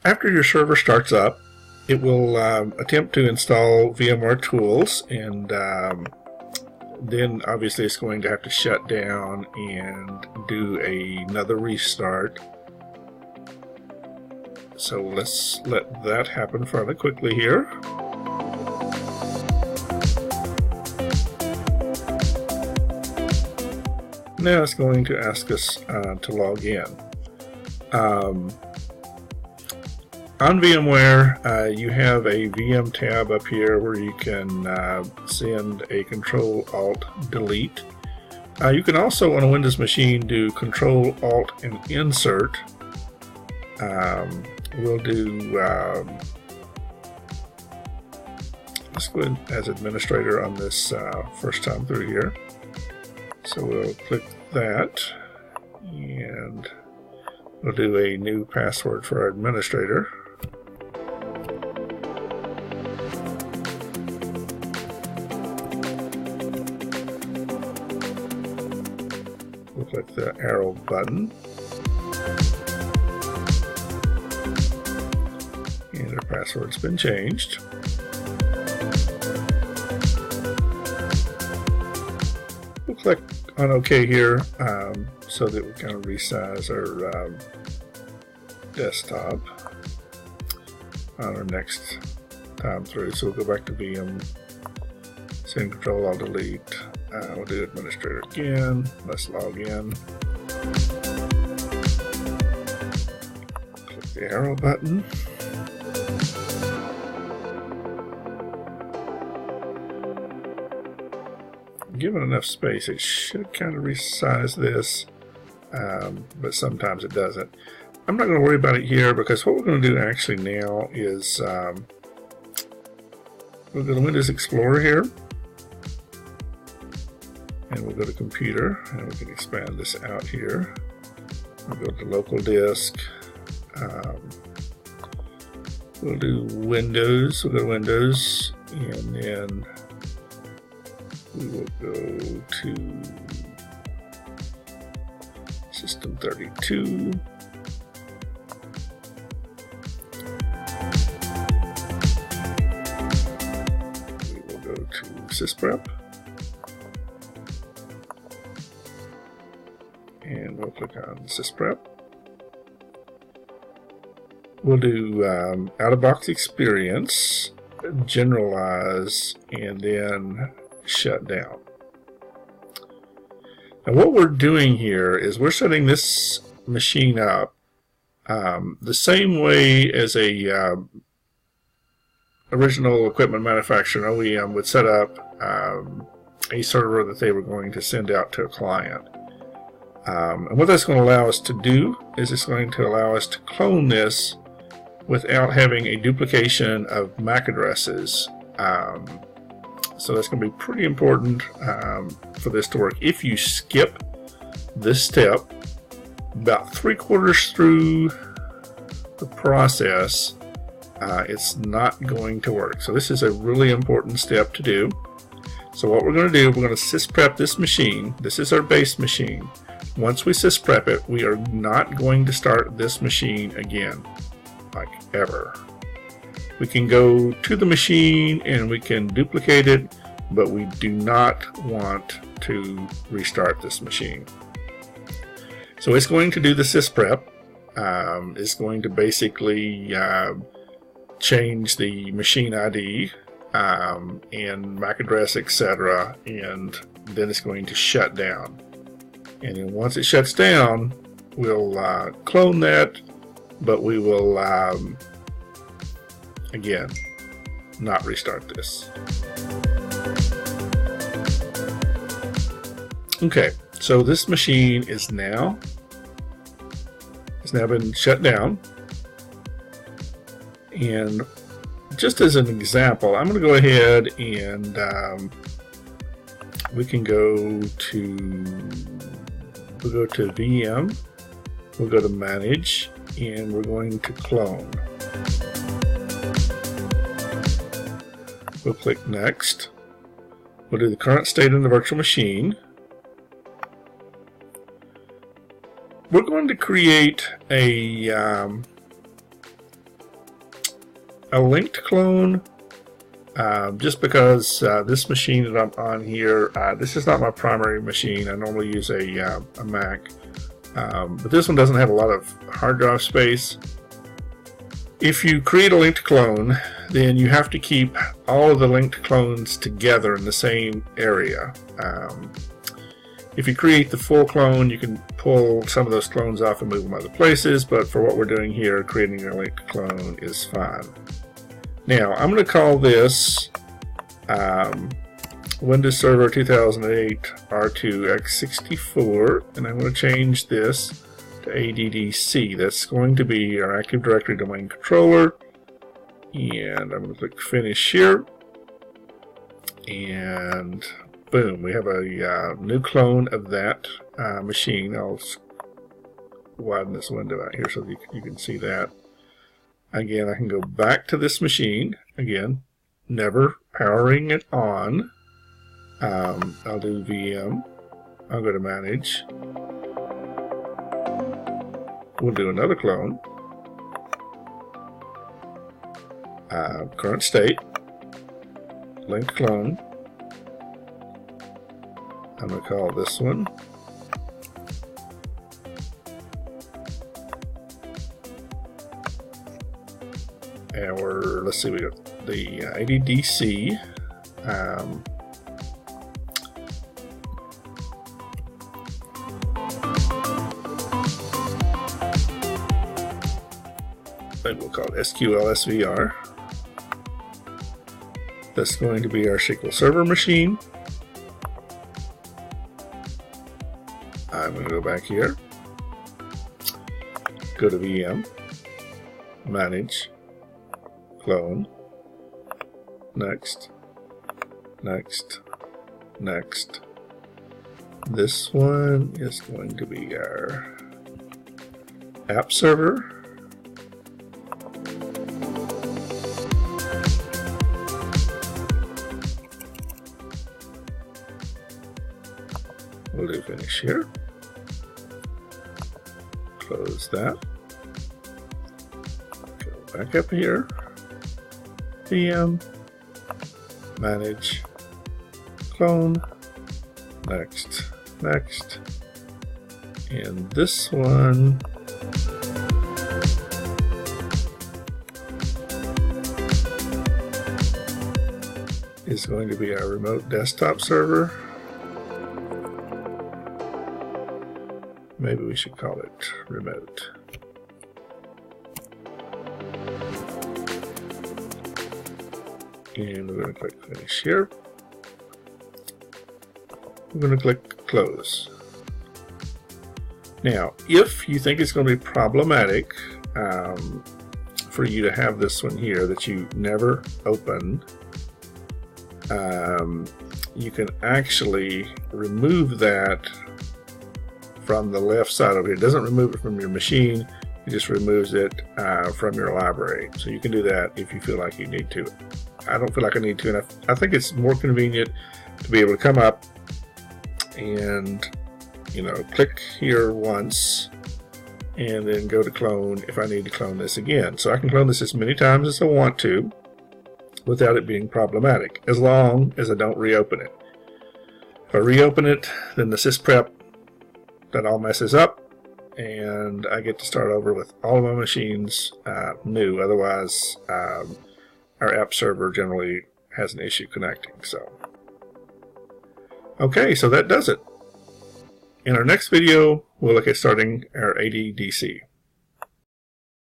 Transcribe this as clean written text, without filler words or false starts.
After your server starts up, it will attempt to install VMware tools, and then obviously it's going to have to shut down and do another restart. So let's let that happen fairly quickly here. Now it's going to ask us to log in. On VMware, you have a VM tab up here where you can send a Control-Alt-Delete. You can also, on a Windows machine, do Control-Alt and Insert. We'll do, let's go in as administrator on this first time through here. So we'll click that, and we'll do a new password for our administrator. We'll click the arrow button. And our password's been changed. We'll click on OK here so that we kind of resize our desktop on our next time through. So we'll go back to VM, send Control-Alt-Delete. We'll do administrator again. Let's log in. Click the arrow button. Given enough space, it should kind of resize this, but sometimes it doesn't. I'm not going to worry about it here, because what we're going to do actually now is we'll go to Windows Explorer here, and we'll go to Computer, and we can expand this out here. We'll go to Local Disk. We'll do Windows. We'll go to Windows, and then we will go to System 32. We will go to Sysprep. And we'll click on Sysprep. We'll do out-of-box experience, generalize, and then shut down. Now what we're doing here is we're setting this machine up the same way as a original equipment manufacturer, an OEM, would set up a server that they were going to send out to a client. And what that's going to allow us to do is it's going to allow us to clone this without having a duplication of MAC addresses. So that's going to be pretty important for this to work. If you skip this step about 3/4 through the process, it's not going to work. So this is a really important step to do. So what we're going to do, we're going to sysprep this machine. This is our base machine. Once we sysprep it, we are not going to start this machine again, like ever. We can go to the machine and we can duplicate it, but we do not want to restart this machine. So it's going to do the sysprep. It's going to basically change the machine ID and MAC address, etc., and then it's going to shut down. And then once it shuts down, we'll clone that, but we will again not restart this. Okay, so this machine is now been shut down, and just as an example, I'm going to go ahead and we can go to VM, we'll go to Manage, and we're going to clone. We'll click Next. We'll do the current state in the virtual machine. We're going to create a a linked clone, just because this machine that I'm on here, this is not my primary machine. I normally use a Mac, but this one doesn't have a lot of hard drive space. If you create a linked clone, then you have to keep all of the linked clones together in the same area. If you create the full clone, you can pull some of those clones off and move them other places, but for what we're doing here, creating a linked clone is fine. Now, I'm going to call this Windows Server 2008 R2X64, and I'm going to change this to ADDC. That's going to be our Active Directory Domain Controller, and I'm going to click Finish here, and boom, we have a new clone of that machine. I'll widen this window out here so that you can see that. Again, I can go back to this machine. Again, never powering it on. I'll do VM. I'll go to Manage. We'll do another clone. Current state. Linked clone. I'm going to call this one our, let's see, we got the ADDC. Then we'll call it SQLSVR. That's going to be our SQL Server machine. I'm going to go back here, go to VM, Manage, Clone, Next, Next, Next. This one is going to be our App Server. We'll do Finish here. Close that. Go back up here. VM. Manage. Clone. Next. Next. And this one is going to be our remote desktop server. Maybe we should call it remote. And we're going to click Finish here. We're going to click Close. Now, if you think it's going to be problematic for you to have this one here that you never open, you can actually remove that from the left side over here. It doesn't remove it from your machine, it just removes it from your library. So you can do that if you feel like you need to. I don't feel like I need to, and I think it's more convenient to be able to come up and, you know, click here once and then go to clone if I need to clone this again. So I can clone this as many times as I want to without it being problematic, as long as I don't reopen it. If I reopen it, then the Sysprep, that all messes up, and I get to start over with all of my machines new. Otherwise, our app server generally has an issue connecting. So, okay, so that does it. In our next video, we'll look at starting our ADDC.